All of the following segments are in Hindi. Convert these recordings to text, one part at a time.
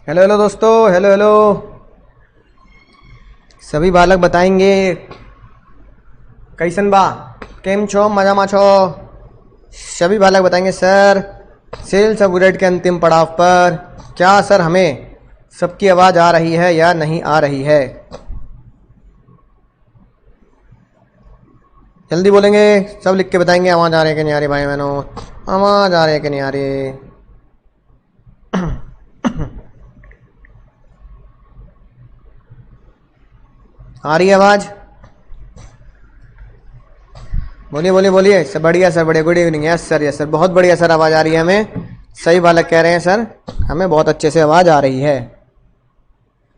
हेलो हेलो दोस्तों, हेलो हेलो। सभी बालक बताएंगे कैसन बा, केम छो, मजा मा छो। सभी बालक बताएंगे सर सेल्स अपग्रेड के अंतिम पड़ाव पर क्या सर हमें सबकी आवाज़ आ रही है या नहीं आ रही है। जल्दी बोलेंगे, सब लिख के बताएंगे आवाज़ आ रही है कि नहीं आ रही। भाई बहनों, आवाज़ आ रही है कि नहीं आ रही। आ रही है आवाज़? बोलिए बोलिए बोलिए। सब बढ़िया सर, बढ़िया। Good evening. Yes sir, yes sir, बहुत बढ़िया सर, आवाज़ आ रही है हमें। सही बालक कह रहे हैं सर, हमें बहुत अच्छे से आवाज़ आ रही है।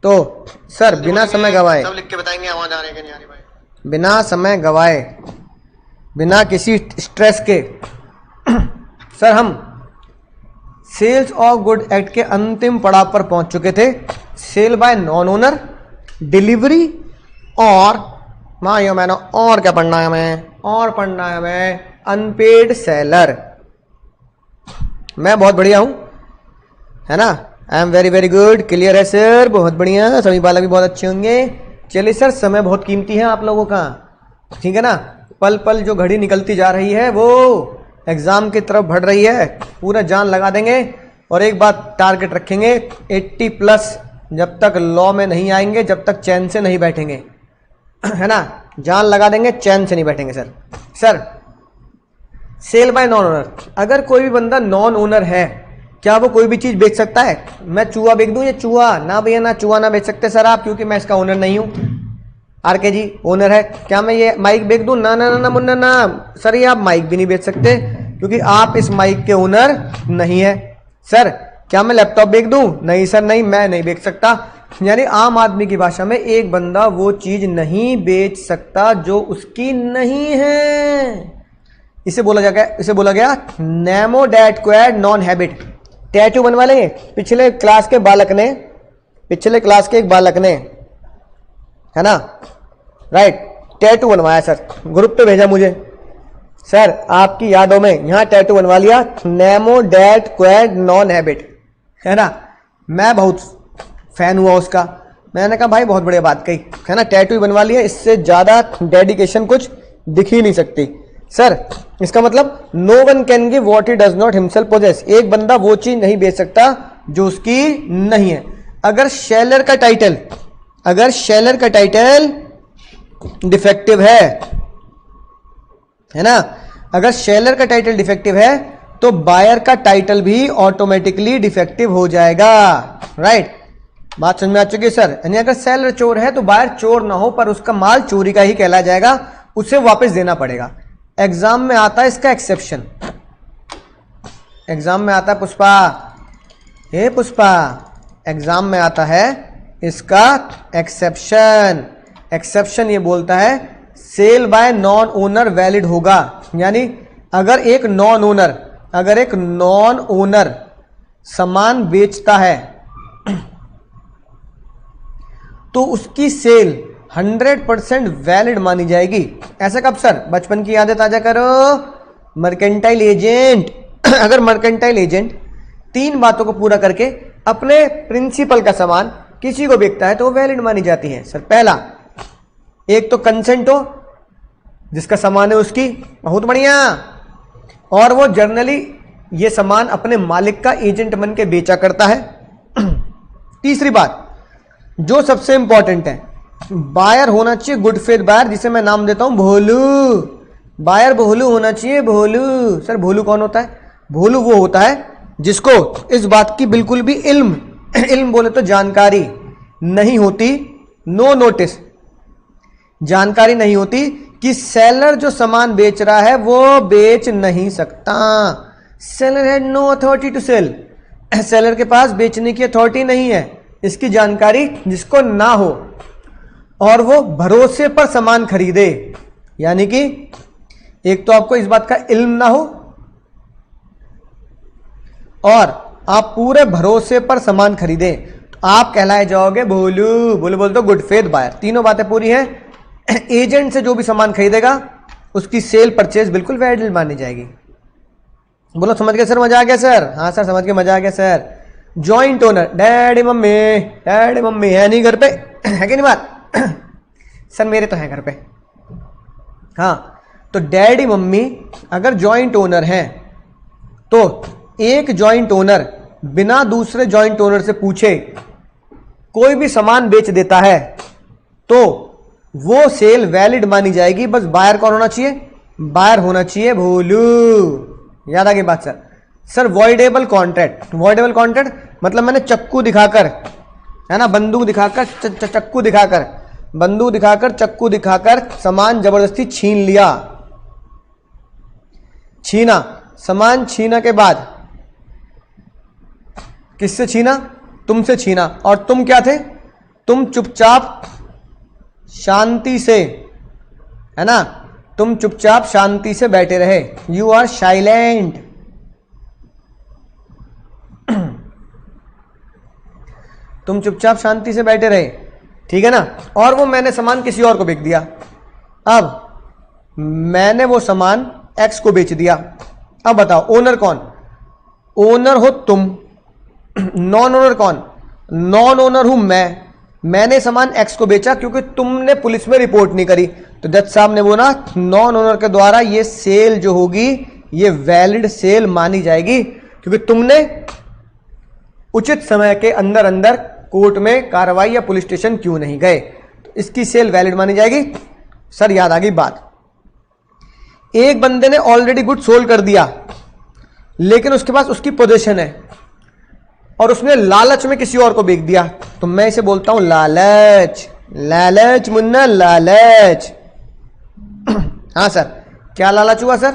तो सर बिना समय गवाए, सब लिख के बताएंगे आवाज़ आ रही है कि नहीं आ रही भाई। बिना समय गवाए, बिना किसी स्ट्रेस के सर हम सेल्स ऑफ गुड एक्ट के अंतिम पड़ाव पर पहुंच चुके थे। Sale by non owner, delivery और मायो मैनो, और क्या पढ़ना है हमें, और पढ़ना है हमें अनपेड सेलर। मैं बहुत बढ़िया हूं, है ना। I am very very good. Clear है सर, बहुत बढ़िया। सभी बालक भी बहुत अच्छे होंगे। चलिए सर, समय बहुत कीमती है आप लोगों का, ठीक है ना। पल पल जो घड़ी निकलती जा रही है वो एग्जाम की तरफ बढ़ रही है। पूरा जान लगा देंगे और एक बात टारगेट रखेंगे, 80+ जब तक लॉ में नहीं आएंगे, जब तक चैन से नहीं बैठेंगे, है ना। जान लगा देंगे, चैन से नहीं बैठेंगे sir. Sir sale by non owner, अगर कोई भी बंदा नॉन ओनर है, क्या वो कोई भी चीज बेच सकता है? मैं चूहा बेच दूं? ये चूहा ना भैया, ना चूहा ना बेच सकते सर आप, क्योंकि मैं इसका ओनर नहीं हूं। आरके जी ओनर है। क्या मैं ये माइक बेच दूं? ना ना ना ना मुन्ना ना सर, ये आप माइक भी नहीं बेच सकते क्योंकि आप इस माइक के ओनर नहीं है। सर क्या मैं लैपटॉप बेच दूं? नहीं सर, नहीं, मैं नहीं बेच सकता। यानी आम आदमी की भाषा में एक बंदा वो चीज नहीं बेच सकता जो उसकी नहीं है। इसे बोला गया Nemo that Quad non habit. Tattoo बनवा लेंगे। पिछले क्लास के एक बालक ने, है ना, राइट, टैटू बनवाया सर, ग्रुप पे भेजा मुझे। सर आपकी यादों में यहां टैटू बनवा लिया, Nemo that Quad non habit, है ना। मैं बहुत फैन हुआ उसका। मैंने कहा भाई बहुत बढ़िया बात कही, है ना। टैटू ही बनवा लिया, इससे ज्यादा डेडिकेशन कुछ दिख ही नहीं सकती। सर इसका मतलब no one can give what he does not himself possess. एक बंदा वो चीज नहीं बेच सकता जो उसकी नहीं है। अगर शेलर का टाइटल डिफेक्टिव है ना, अगर शेलर का टाइटल डिफेक्टिव है तो बायर का टाइटल भी ऑटोमेटिकली डिफेक्टिव हो जाएगा। राइट, बात समझ में आ चुकी है सर। यानी अगर सेलर चोर है तो बायर चोर ना हो, पर उसका माल चोरी का ही कहला जाएगा, उसे वापस देना पड़ेगा। एग्जाम में आता है इसका एक्सेप्शन। एग्जाम में आता है पुष्पा, हे पुष्पा, एग्जाम में आता है इसका एक्सेप्शन। एक्सेप्शन ये बोलता है sale by non owner valid होगा। यानी अगर एक नॉन ओनर सामान बेचता है तो उसकी सेल 100% वैलिड मानी जाएगी। ऐसा कब सर? बचपन की यादें ताजा करो। मर्केंटाइल एजेंट अगर मर्केंटाइल एजेंट 3 बातों को पूरा करके अपने प्रिंसिपल का सामान किसी को बेचता है तो वो वैलिड मानी जाती है सर। पहला, एक तो कंसेंट हो, जिसका सामान है उसकी, बहुत बढ़िया, और वो जर्नली ये सामान अपने मालिक का एजेंट बन के बेचा करता है। तीसरी बात जो सबसे इंपॉर्टेंट है, बायर होना चाहिए गुड फेथ बायर, जिसे मैं नाम देता हूं भोलू। बायर भोलू होना चाहिए, भोलू। सर भोलू कौन होता है? भोलू वो होता है जिसको इस बात की बिल्कुल भी इल्म बोले तो जानकारी नहीं होती, नो नोटिस, जानकारी नहीं होती कि सेलर जो सामान बेच रहा है वो बेच नहीं सकता। Seller had no authority to sell. Seller के पास बेचने की अथॉरिटी नहीं है, इसकी जानकारी जिसको ना हो, और वो भरोसे पर सामान खरीदे। यानी कि एक तो आपको इस बात का इल्म ना हो और आप पूरे भरोसे पर सामान खरीदे, तो आप कहलाए जाओगे भोलू। बोलो बोल तो गुड फेथ बायर। तीनों बातें पूरी हैं। एजेंट से जो भी सामान खरीदेगा उसकी सेल परचेज बिल्कुल वैलिड मानी जाएगी। बोलो समझ गए सर? मजा आ गया सर? हाँ सर समझ के मजा आ गया sir. Joint owner, daddy mummy है नहीं घर पे, है कि नहीं बात? सर मेरे तो हैं घर पे। हाँ, तो डैडी मम्मी अगर जॉइंट ओनर हैं तो एक जॉइंट ओनर बिना दूसरे जॉइंट ओनर से पूछे कोई भी सामान बेच देता है तो वो सेल वैलिड मानी जाएगी। बस बायर कौन होना चाहिए? बायर होना चाहिए। भोलू, याद आ गई बात sir. Sir voidable contract, voidable contract मतलब मैंने चक्कू दिखाकर, है ना, बंदूक दिखाकर, चक्कू दिखाकर, बंदूक दिखाकर, चक्कू दिखाकर सामान जबरदस्ती छीन लिया। छीना, सामान छीना के बाद किससे छीना? तुमसे छीना। और तुम क्या थे? तुम चुपचाप शांति से, है ना, तुम चुपचाप शांति से बैठे रहे। You are silent. तुम चुपचाप शांति से बैठे रहे, ठीक है ना। और वो मैंने सामान किसी और को बेच दिया। अब मैंने वो सामान एक्स को बेच दिया। अब बताओ ओनर कौन? ओनर हो तुम। नॉन ओनर कौन? नॉन ओनर हूं मैं। मैंने सामान एक्स को बेचा क्योंकि तुमने पुलिस में रिपोर्ट नहीं करी। तो जज साहब ने बोला नॉन ओनर के द्वारा ये सेल जो होगी ये वैलिड सेल मानी जाएगी क्योंकि तुमने उचित समय के अंदर अंदर कोर्ट में कार्रवाई या पुलिस स्टेशन क्यों नहीं गए, तो इसकी सेल वैलिड मानी जाएगी। सर याद आ गई बात। एक बंदे ने ऑलरेडी गुड सोल्ड कर दिया लेकिन उसके पास उसकी पोजीशन है और उसने लालच में किसी और को बेच दिया, तो मैं इसे बोलता हूं लालच। लालच मुन्ना, लालच। हाँ सर, क्या लालच हुआ सर?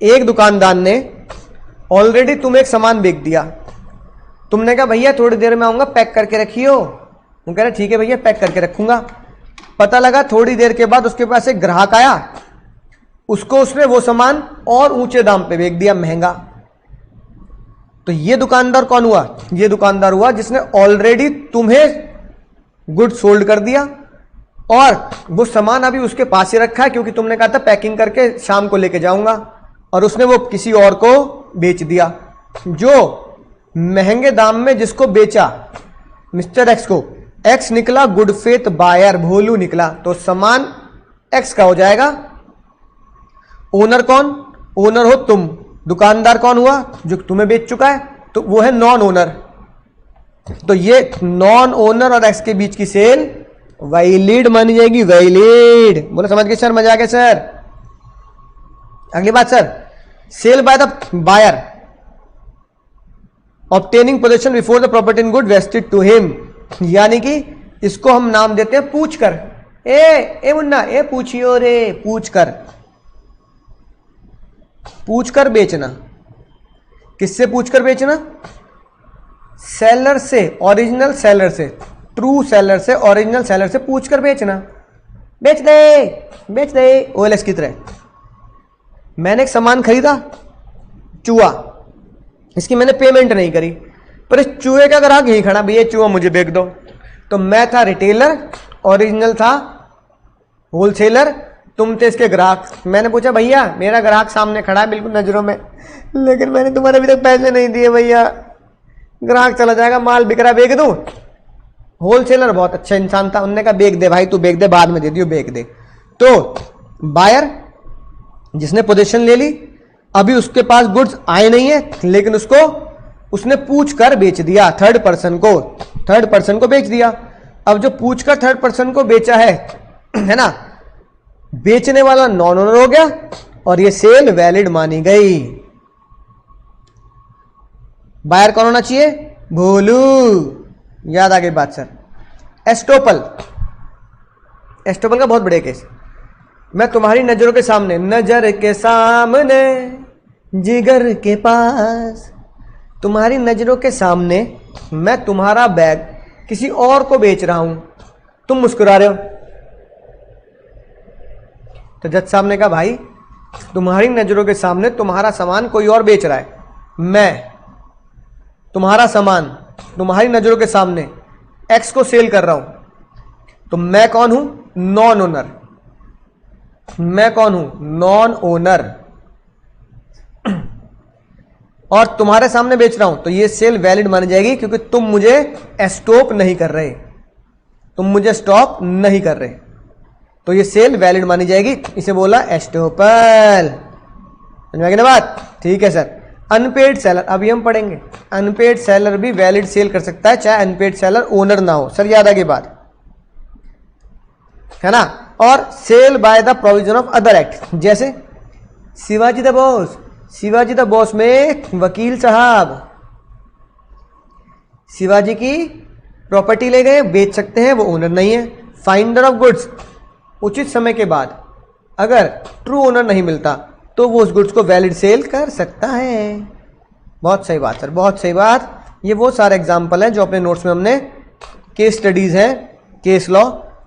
एक दुकानदार ने ऑलरेडी तुम्हें एक सामान बेच दिया। तुमने कहा भैया थोड़ी देर में आऊंगा, पैक करके रखियो। वो कह रहा ठीक है भैया पैक करके रखूंगा। पता लगा थोड़ी देर के बाद उसके पास एक ग्राहक आया, उसको उसने वो सामान और ऊंचे दाम पे बेच दिया, महंगा। तो ये दुकानदार कौन हुआ? ये दुकानदार हुआ जिसने ऑलरेडी तुम्हें गुड सोल्ड कर दिया और वो सामान अभी उसके पास ही रखा है क्योंकि तुमने कहा था पैकिंग करके शाम को लेके जाऊंगा, और उसने वो किसी और को बेच दिया। जो महंगे दाम में जिसको बेचा मिस्टर एक्स को, एक्स निकला गुड फेथ बायर, भोलू निकला, तो सामान एक्स का हो जाएगा। ओनर कौन? ओनर हो तुम। दुकानदार कौन हुआ? जो तुम्हें बेच चुका है, तो वो है नॉन ओनर। तो ये नॉन ओनर और एक्स के बीच की सेल वैलिड मानी जाएगी। वैलिड बोलो, समझ गए सर? मजा आ गया सर? अगली बात sir, sale by the buyer obtaining possession before the property in good vested to him, यानी कि इसको हम नाम देते हैं पूछ कर। ए मुन्ना, ए पूछियो रे, पूछ कर। पूछकर बेचना। किससे पूछकर बेचना? सेलर से, ओरिजिनल सेलर से, ट्रू सेलर से, ओरिजिनल सेलर से पूछकर बेचना। बेच दे ओएलएक्स की तरह। मैंने एक सामान खरीदा, चूहा, इसकी मैंने पेमेंट नहीं करी, पर इस चूहे का ग्राहक यही खड़ा, भैया चूहा मुझे बेच दो। तो मैं था रिटेलर, ओरिजिनल था होलसेलर, तुम थे इसके ग्राहक। मैंने पूछा भैया मेरा ग्राहक सामने खड़ा है बिल्कुल नजरों में, लेकिन मैंने तुम्हारे अभी तक पैसे नहीं दिए भैया, ग्राहक चला जाएगा, माल बिक रहा, बेच दूं? होलसेलर बहुत अच्छा इंसान था, उन्होंने कहा बेच दे भाई, तू बेच दे, बाद में दे दियो, बेच दे। तो बायर जिसने पोजीशन ले ली, अभी उसके पास गुड्स आए नहीं है, लेकिन उसको उसने पूछ कर बेच दिया, थर्ड पर्सन को बेच दिया। अब जो पूछ कर थर्ड पर्सन को बेचा है ना, बेचने वाला नॉन ओनर हो गया और ये सेल वैलिड मानी गई। बायर कौन होना चाहिए? भोलू। याद आ गई बात सर। एस्टोपल का बहुत बड़े केस। मैं तुम्हारी नजरों के सामने, नजर के सामने जिगर के पास, तुम्हारी नजरों के सामने मैं तुम्हारा बैग किसी और को बेच रहा हूं, तुम मुस्कुरा रहे हो। तो जज साहब ने कहा भाई तुम्हारी नजरों के सामने तुम्हारा सामान कोई और बेच रहा है, मैं तुम्हारा सामान तुम्हारी नजरों के सामने एक्स को सेल कर रहा हूं, तो मैं कौन हूं? Non owner. मैं कौन हूं? Non owner. और तुम्हारे सामने बेच रहा हूं तो ये सेल वैलिड मानी जाएगी, क्योंकि तुम मुझे स्टॉप नहीं कर रहे, तुम मुझे स्टॉप नहीं कर रहे, तो ये सेल वैलिड मानी जाएगी। इसे बोला एस्टोपल। समझ में आ गई ना बात? ठीक है सर। अनपेड सेलर अभी हम पढ़ेंगे। अनपेड सेलर भी वैलिड सेल कर सकता है, चाहे अनपेड सेलर ओनर ना हो। सर याद आ गई बात, है ना? और sale by the provision of other act, जैसे Shivaji the boss, Shivaji the boss में वकील साहब शिवाजी की प्रॉपर्टी ले गए, बेच सकते हैं, वो ओनर नहीं है। फाइंडर ऑफ गुड्स, उचित समय के बाद अगर ट्रू ओनर नहीं मिलता तो वो उस गुड्स को वैलिड सेल कर सकता है। बहुत सही बात सर, बहुत सही बात। ये वो सारे एग्जाम्पल हैं जो अपने नोट्स में हमने, केस स्टडीज हैं, केस लॉ,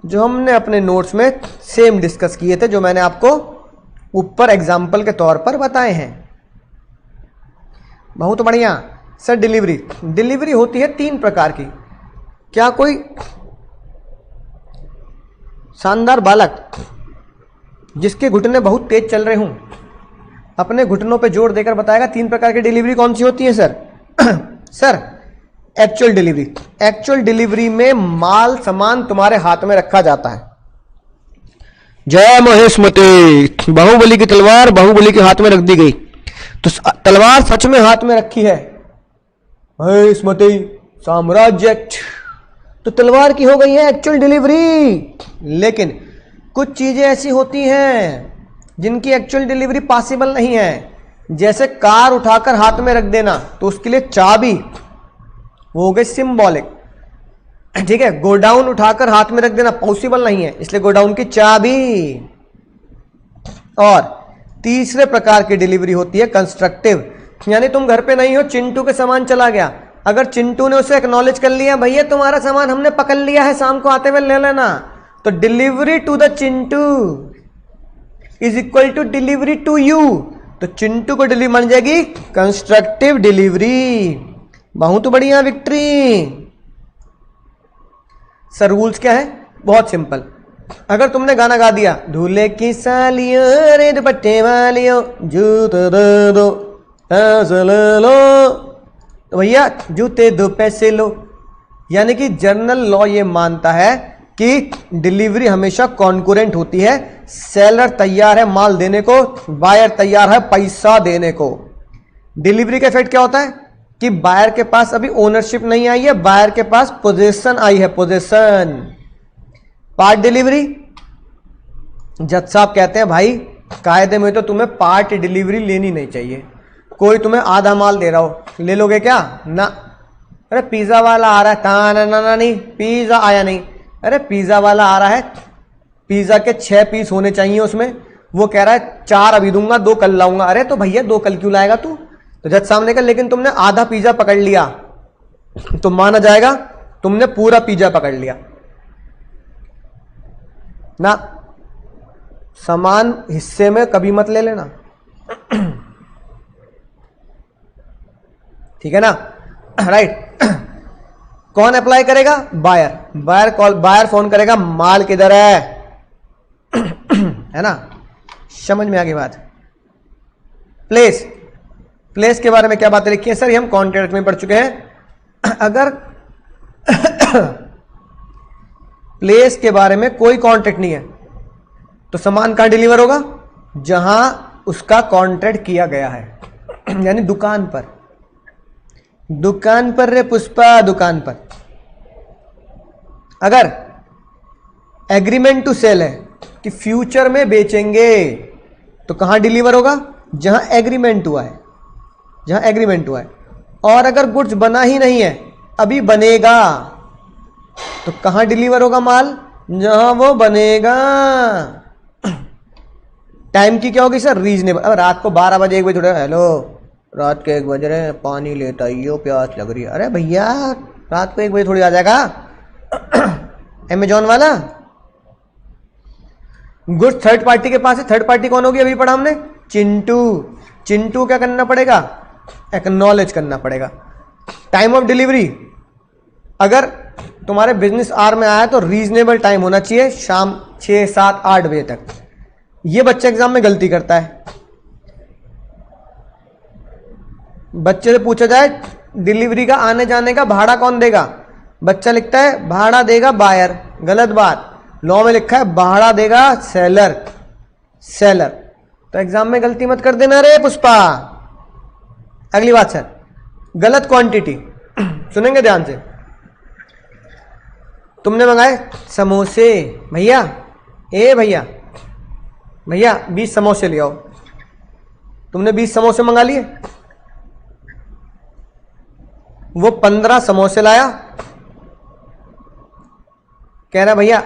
जो हमने अपने नोट्स में सेम डिस्कस किए थे, जो मैंने आपको ऊपर एग्जाम्पल के तौर पर बताए हैं। बहुत बढ़िया सर। डिलीवरी, डिलीवरी होती है 3 प्रकार की। क्या कोई शानदार बालक जिसके घुटने बहुत तेज चल रहे हों अपने घुटनों पे जोर देकर बताएगा 3 प्रकार की डिलीवरी कौन सी होती है sir? Sir actual delivery, actual delivery में माल सामान तुम्हारे हाथ में रखा जाता है। जय महेशमती, बाहुबली की तलवार बाहुबली के हाथ में रख दी गई, तो तलवार सच में हाथ में रखी है, महेशमती साम्राज्य, तो तलवार की हो गई है एक्चुअल डिलीवरी। लेकिन कुछ चीजें ऐसी होती हैं जिनकी एक्चुअल डिलीवरी पॉसिबल नहीं है, जैसे कार उठाकर हाथ में रख देना, तो उसके लिए चाबी, वो हो गई सिंबॉलिक। ठीक है, गोडाउन उठाकर हाथ में रख देना पॉसिबल नहीं है, इसलिए गोडाउन की चाबी। और तीसरे प्रकार की डिलीवरी होती है कंस्ट्रक्टिव, यानी तुम घर पे नहीं हो, चिंटू के सामान चला गया, अगर चिंटू ने उसे एक्नॉलेज कर लिया, भैया तुम्हारा सामान हमने पकड़ लिया है, शाम को आते हुए ले लेना, तो delivery to the Chintu is equal to delivery to you, तो चिंटू को डिलीवरी बन जाएगी कंस्ट्रक्टिव डिलीवरी। बहुत बढ़िया विक्ट्री। सर रूल्स क्या है? बहुत सिंपल। अगर तुमने गाना गा दिया, दूल्हे की सालियों रे दुपट्टे वालियों जूते दे दो पैसे ले लो, तो भैया जूते 2 पैसे लो, यानी कि जर्नल लॉ ये मानता है कि डिलीवरी हमेशा कॉन्कुरेंट होती है। सेलर तैयार है माल देने को, बायर तैयार है पैसा देने को। डिलीवरी का इफेक्ट क्या होता है कि बायर के पास अभी ओनरशिप नहीं आई है, बायर के पास पोजीशन आई है, पोजीशन। पार्ट डिलीवरी, जज साहब कहते हैं भाई कायदे में तो तुम्हें पार्ट डिलीवरी लेनी नहीं चाहिए, कोई तुम्हें आधा माल दे रहा हो, ले लोगे क्या? ना। अरे पिज्जा वाला आ रहा है, ना ना ना नहीं, पिज्जा आया नहीं। अरे पिज्जा वाला आ रहा है, पिज्जा के 6 पीस होने चाहिए उसमें, वो कह रहा है 4 अभी दूंगा, 2 कल लाऊंगा। अरे तो भैया 2 कल क्यों लाएगा तू? तो जज सामने का, लेकिन तुमने आधा पिज्जा पकड़ लिया तो माना जाएगा तुमने पूरा पिज्जा पकड़ लिया ना। समान हिस्से में कभी मत ले लेना, ठीक है ना? राइट। कौन अप्लाई करेगा? बायर। बायर फोन करेगा, माल किधर है? है ना? समझ में आ गई बात। प्लेस, प्लेस के बारे में क्या बातें लिखी है सर? ये हम कॉन्ट्रैक्ट में पढ़ चुके हैं। अगर प्लेस के बारे में कोई कॉन्ट्रैक्ट नहीं है तो सामान कहां डिलीवर होगा? जहां उसका कॉन्ट्रैक्ट किया गया है, यानी दुकान पर। दुकान पर रे पुष्पा, दुकान पर। अगर एग्रीमेंट टू सेल है कि फ्यूचर में बेचेंगे, तो कहां डिलीवर होगा? जहां एग्रीमेंट हुआ है, जहां एग्रीमेंट हुआ है। और अगर गुड्स बना ही नहीं है, अभी बनेगा, तो कहां डिलीवर होगा माल? जहां वो बनेगा। टाइम की क्या होगी सर? रीजनेबल। अब रात को 12 बजे 1 बजे थोड़ा, हेलो रात के 1 बज रहे, पानी लेता आइयो, प्यास लग रही है। अरे भैया रात को 1 बजे थोड़ी आ जाएगा अमेजॉन वाला। गुड्स थर्ड पार्टी के पास है, थर्ड पार्टी कौन होगी? अभी पढ़ा हमने, चिंटू। चिंटू क्या करना पड़ेगा? एक्नॉलेज करना पड़ेगा। टाइम ऑफ डिलीवरी, अगर तुम्हारे बिजनेस आवर में आया तो रीजनेबल टाइम होना चाहिए, शाम 6, 7, 8 बजे तक। ये बच्चा एग्जाम में गलती करता है। बच्चे से पूछा जाए डिलीवरी का आने जाने का भाड़ा कौन देगा, बच्चा लिखता है भाड़ा देगा बायर, गलत बात। लॉ में लिखा है भाड़ा देगा सेलर, सेलर। तो एग्जाम में गलती मत कर देना रे पुष्पा। अगली बात सर, गलत क्वांटिटी। सुनेंगे ध्यान से। तुमने मंगाए समोसे, भैया ए भैया भैया 20 समोसे ले आओ। तुमने 20 समोसे मंगा लिए, वो 15 समोसे लाया, कह रहा भैया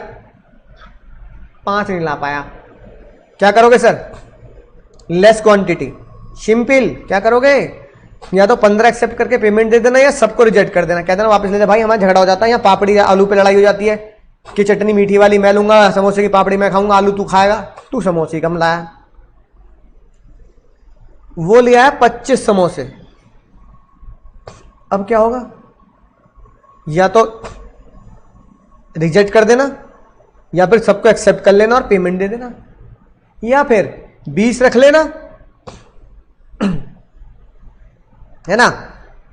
5 नहीं ला पाया। क्या करोगे सर? Less quantity, simple. क्या करोगे? या तो 15 एक्सेप्ट करके पेमेंट दे देना या सबको रिजेक्ट कर देना, कह देना वापस ले जा भाई, हमारा झगड़ा हो जाता है, यहाँ पापड़ी आलू पे लड़ाई हो जाती है कि चटनी मीठी वाली मैं लूंगा, समोसे की पापड़ी मैं खाऊंगा, आलू तू खाएगा, तू समोसे कम लाया। वो लिया है 25 समोसे। अब क्या होगा? या तो रिजेक्ट कर देना या फिर सबको एक्सेप्ट कर लेना और पेमेंट दे देना, या फिर 20 रख लेना है ना,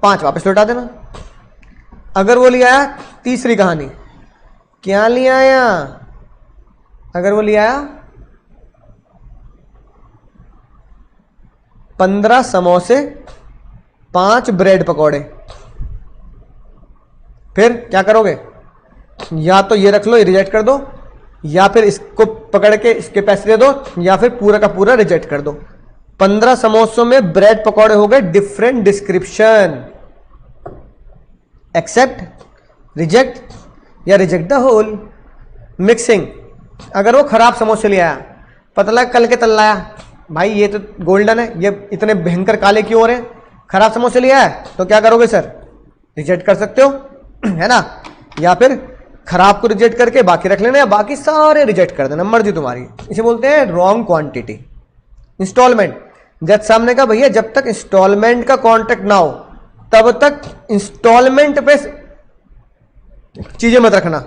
5 वापस लौटा देना। अगर वो लिया आया, तीसरी कहानी, क्या लिया आया? अगर वो लिया आया 15 समोसे 5 ब्रेड पकौड़े, फिर क्या करोगे? या तो ये रख लो, ये रिजेक्ट कर दो, या फिर इसको पकड़ के इसके पैसे दे दो, या फिर पूरा का पूरा रिजेक्ट कर दो। 15 समोसों में ब्रेड पकौड़े हो गए डिफरेंट डिस्क्रिप्शन, एक्सेप्ट, रिजेक्ट या रिजेक्ट द होल। मिक्सिंग, अगर वो खराब समोसे ले आया, पता लगा कल के तल लाया, भाई ये तो गोल्डन है, ये इतने भयंकर काले क्यों हो रहे हैं, खराब समोसे ले आया, तो क्या करोगे सर? रिजेक्ट कर सकते हो है ना, या फिर खराब को रिजेक्ट करके बाकी रख लेना, या बाकी सारे रिजेक्ट कर देना, मर्जी तुम्हारी। इसे बोलते हैं रॉन्ग क्वांटिटी। इंस्टॉलमेंट, जज सामने का भैया जब तक इंस्टॉलमेंट का कॉन्ट्रैक्ट ना हो तब तक इंस्टॉलमेंट पे चीजें मत रखना।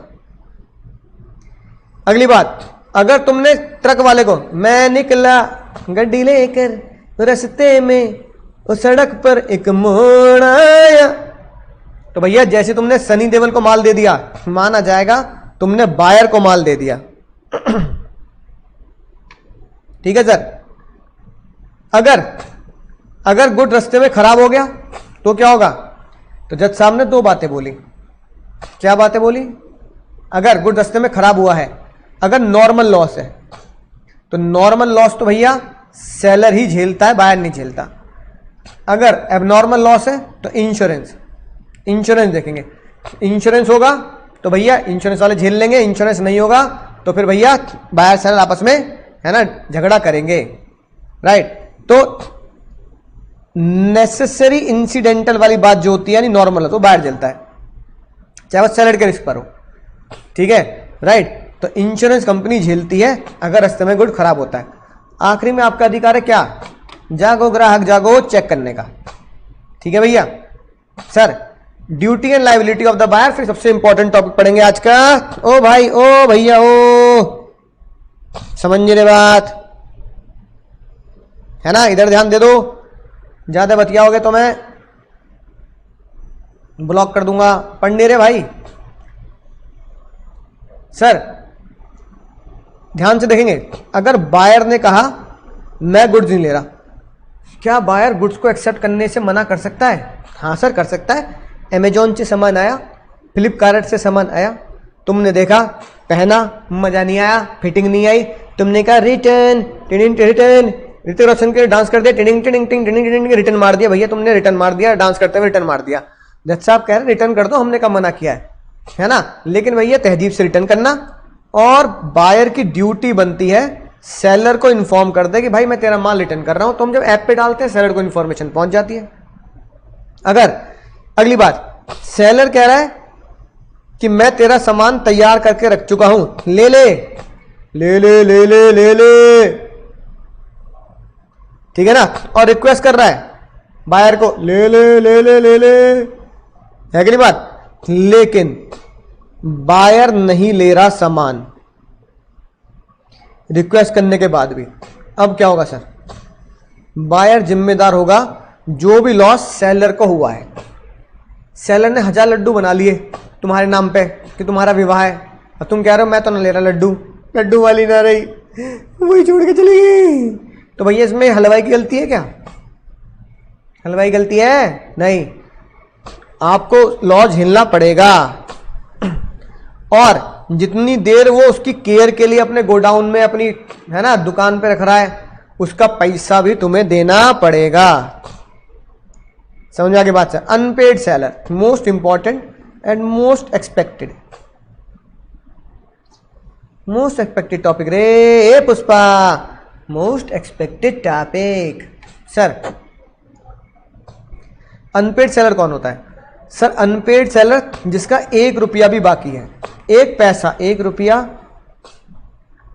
अगली बात, अगर तुमने ट्रक वाले को मैं निकला गड्डी लेकर रास्ते में उस सड़क पर एक मोड़ आया, तो भैया जैसे तुमने सनी देओल को माल दे दिया, माना जाएगा तुमने बायर को माल दे दिया ठीक है सर। अगर गुड रास्ते में खराब हो गया तो क्या होगा? तो जज साहब ने 2 बातें बोली। क्या बातें बोली? अगर गुड रास्ते में खराब हुआ है, अगर नॉर्मल लॉस है तो नॉर्मल लॉस तो भैया सेलर ही झेलता है, बायर नहीं झेलता। अगर एबनॉर्मल लॉस है तो इंश्योरेंस देखेंगे, इंश्योरेंस होगा तो भैया इंश्योरेंस वाले झेल लेंगे, इंश्योरेंस नहीं होगा तो फिर भैया बायर सेलर आपस में है ना झगड़ा करेंगे, राइट। तो नेसेसरी इंसिडेंटल वाली बात जो होती है यानी नॉर्मल है तो बायर झेलता है, चाहे वो सेलर के रिस्क पर हो, ठीक है, राइट। तो इंश्योरेंस कंपनी झेलती है अगर रास्ते में गुड खराब होता है। आखिरी में आपका अधिकार है क्या? जागो ग्राहक जागो, चेक करने का, ठीक है भैया। Sir duty and liability of the buyer, फिर सबसे इंपॉर्टेंट टॉपिक पढ़ेंगे आज का। ओ भाई, ओ भैया, ओ समझ रहे बात है ना, इधर ध्यान दे दो, ज्यादा बतियाओगे तो मैं ब्लॉक कर दूंगा। पढ़ नहीं रहे भाई? सर ध्यान से देखेंगे, अगर बायर ने कहा मैं गुड्स नहीं ले रहा, क्या बायर गुड्स को एक्सेप्ट करने से मना कर सकता है? हाँ सर कर सकता है। अमेजोन से सामान आया, फ्लिपकार्ट से सामान आया, तुमने देखा, पहना, मजा नहीं आया, फिटिंग नहीं आई, तुमने कहा रिटर्न, रिटर्न, ऋतिक रोशन के डांस कर दिया, टिडिंग टिडिंग टिंग टिडिंग टिडिंग, रिटर्न मार दिया भैया, तुमने रिटर्न मार दिया, डांस करते हुए रिटर्न मार दिया। जज साहब कह रहे रिटर्न कर दो, हमने कब मना किया है ना, लेकिन भैया तहजीब से रिटर्न करना, और बायर की ड्यूटी बनती है सेलर को इन्फॉर्म कर दे कि भाई मैं तेरा माल रिटर्न कर रहा हूं। तो हम जब ऐप पे डालते हैं सेलर को इन्फॉर्मेशन पहुंच जाती है। अगर अगली बात, सेलर कह रहा है कि मैं तेरा सामान तैयार करके रख चुका हूं, ले ले ले ले ले ले ले ले, ठीक है ना, और रिक्वेस्ट कर रहा है बायर को ले ले ले ले ले ले, है कि नहीं बात। लेकिन बायर नहीं ले रहा सामान रिक्वेस्ट करने के बाद भी, अब क्या होगा सर? बायर जिम्मेदार होगा जो भी लॉस सेलर को हुआ है, सेलर ने 1000 लड्डू बना लिए तुम्हारे नाम पे कि तुम्हारा विवाह है, और तुम कह रहे हो मैं तो ना ले रहा लड्डू, लड्डू वाली ना रही, वही छोड़ के चली गई, तो भैया इसमें हलवाई की गलती है क्या? हलवाई गलती है? नहीं, आपको लॉज हिलना पड़ेगा, और जितनी देर वो उसकी केयर के लिए अपने गोडाउन में अपनी है ना दुकान पे रख रहा है, उसका पैसा भी तुम्हें देना पड़ेगा। समझ आ गई बात sir? Unpaid seller most important and most expected topic रे ए Pushpa, most expected topic. Sir unpaid seller कौन होता है? सर अनपेड सेलर जिसका 1 रुपया भी बाकी है, 1 पैसा, 1 रुपया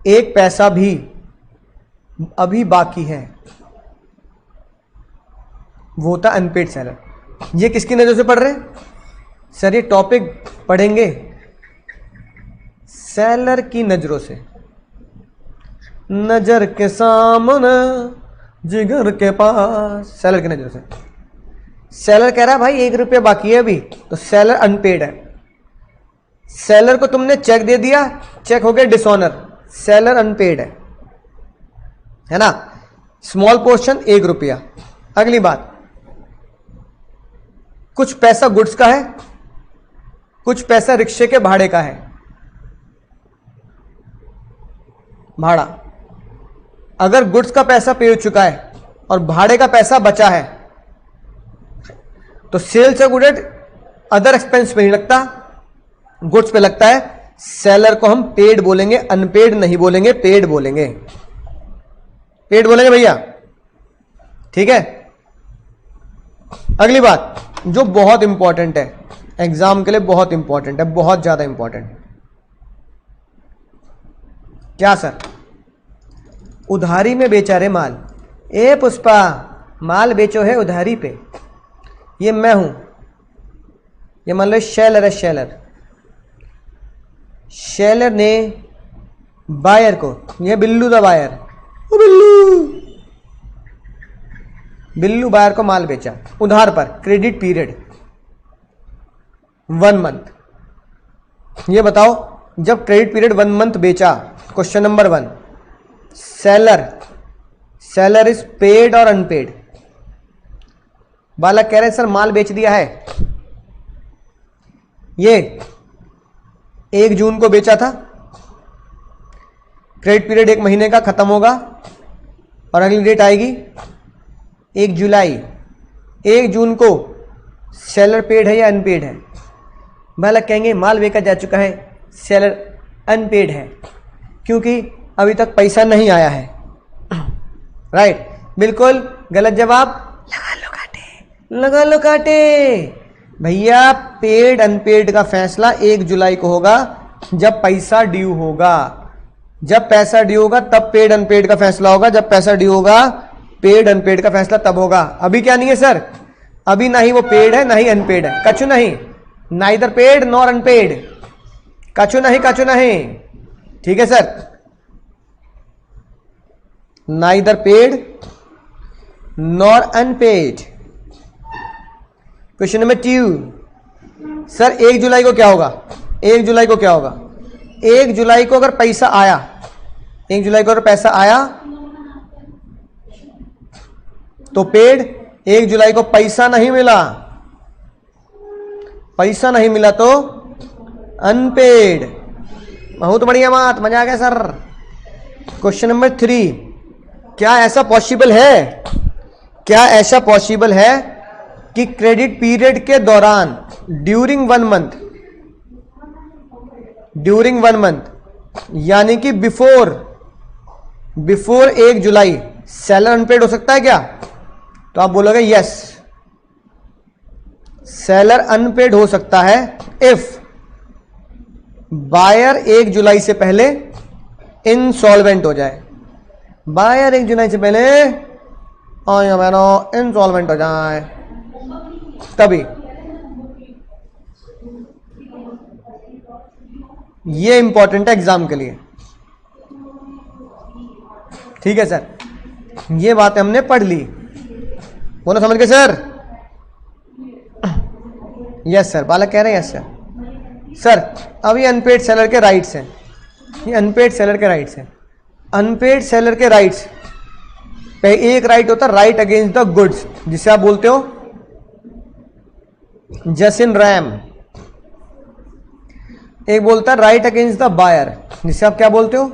1 पैसा भी अभी बाकी है, वो होता अनपेड सेलर। ये किसकी नजर से पढ़ रहे हैं सर? ये टॉपिक पढ़ेंगे सेलर की नजरों से, नजर के सामने जिगर के पास, सेलर की नजरों से। सेलर कह रहा है भाई 1 रुपया बाकी है अभी, तो सेलर अनपेड है। सेलर को तुमने चेक दे दिया, चेक हो गया डिसऑनर, सेलर अनपेड है ना। स्मॉल पोर्शन 1 रुपया। अगली बात, कुछ पैसा गुड्स का है, कुछ पैसा रिक्शे के भाड़े का है, भाड़ा। अगर गुड्स का पैसा पे हो चुका है और भाड़े का पैसा बचा है, तो sales of goods other expense पे नहीं लगता, गुड्स पे लगता है। सेलर को हम पेड बोलेंगे, अनपेड नहीं बोलेंगे, पेड बोलेंगे, पेड बोलेंगे भैया, ठीक है। अगली बात जो बहुत इंपॉर्टेंट है, एग्जाम के लिए बहुत इंपॉर्टेंट है, बहुत ज्यादा इंपॉर्टेंट। क्या सर? उधारी में बेचा रे माल। ए पुष्पा, माल बेचो है उधारी पे। ये मैं हूं, ये मान लो शेलर है, शेलर ने बायर को, ये Billu the buyer, Billu buyer को माल बेचा उधार पर, क्रेडिट पीरियड 1 मंथ। ये बताओ जब क्रेडिट पीरियड 1 मंथ बेचा, question number 1, seller is paid और अनपेड? बालक कह रहे हैं सर माल बेच दिया है, ये 1 जून को बेचा था, क्रेडिट पीरियड 1 महीने का खत्म होगा और अगली डेट आएगी 1 जुलाई। 1 जून को सेलर पेड है या अनपेड है? बालक कहेंगे माल बेचा जा चुका है, सेलर अनपेड है, क्योंकि अभी तक पैसा नहीं आया है। राइट, बिल्कुल गलत जवाब। लगा लो काटे भैया। पेड अनपेड का फैसला 1 जुलाई को होगा, जब पैसा ड्यू होगा। जब पैसा ड्यू होगा तब पेड अनपेड का फैसला होगा, जब पैसा ड्यू होगा पेड अनपेड का फैसला तब होगा। अभी क्या नहीं है सर? अभी ना ही वो पेड है ना ही अनपेड है, कछु नहीं, नाइदर पेड नॉर अनपेड, कछु नहीं, ठीक है sir. Neither paid nor unpaid. Question number 2, sir 1 जुलाई को क्या होगा? 1 जुलाई को क्या होगा? 1 जुलाई को अगर पैसा आया, 1 जुलाई को अगर पैसा आया तो पेड। 1 जुलाई को पैसा नहीं मिला, पैसा नहीं मिला तो अनपेड। बहुत बढ़िया बात, मजा आ गया सर। क्वेश्चन नंबर 3, क्या ऐसा पॉसिबल है, क्या ऐसा पॉसिबल है कि क्रेडिट पीरियड के दौरान ड्यूरिंग 1 मंथ यानी कि बिफोर 1 जुलाई सेलर अनपेड हो सकता है क्या? तो आप बोलोगे यस, सेलर अनपेड हो सकता है इफ बायर 1 जुलाई से पहले इंसॉल्वेंट हो जाए। बायर 1 जुलाई से पहले इंसॉल्वेंट हो जाए, तभी। ये इंपॉर्टेंट है एग्जाम के लिए, ठीक है सर। ये बात हमने पढ़ ली। बोलो समझ गए सर? यस सर, बालक कह रहे हैं यस सर। सर अब ये अनपेड सेलर के राइट्स हैं, ये अनपेड सेलर के राइट्स हैं। अनपेड सेलर के राइट्स पे एक राइट होता है राइट अगेंस्ट द गुड्स, जिसे आप बोलते हो जसिन रैम। एक बोलता है राइट अगेंस्ट द बायर, जिसे आप क्या बोलते हो?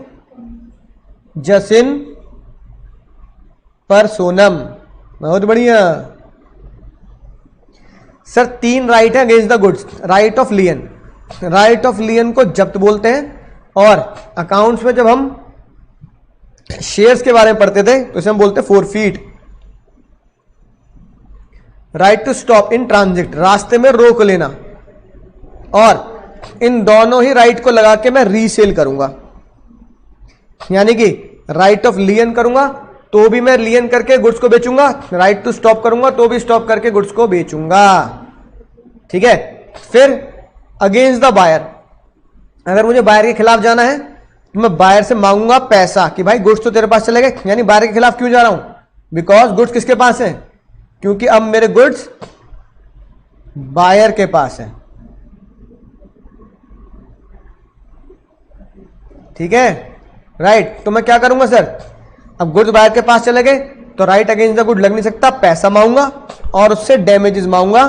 जसिन परसोनम। बहुत बढ़िया सर। 3 राइट है against the goods. Right of lien, right of लियन को जब्त बोलते हैं। और अकाउंट्स में जब हम शेयर्स के बारे में पढ़ते थे तो इसे हम बोलते हैं forfeit. Right to stop in transit, रास्ते में रोक लेना। और इन दोनों ही राइट को लगा के मैं रीसेल करूंगा, यानी कि राइट ऑफ लियन करूंगा तो भी मैं लियन करके गुड्स को बेचूंगा, राइट टू स्टॉप करूंगा तो भी स्टॉप करके गुड्स को बेचूंगा। ठीक है। फिर अगेंस्ट द बायर, अगर मुझे बायर के खिलाफ जाना है तो मैं बायर से मांगूंगा पैसा कि भाई गुड्स तो तेरे पास चले गए, यानी बायर के खिलाफ क्यों जा रहा हूं? बिकॉज गुड्स किसके पास है? क्योंकि अब मेरे गुड्स बायर के पास है। ठीक है, राइट। तो मैं क्या करूंगा सर? अब गुड्स बायर के पास चले गए तो राइट अगेंस्ट द गुड लग नहीं सकता, पैसा मांगूंगा और उससे डैमेजेस मांगूंगा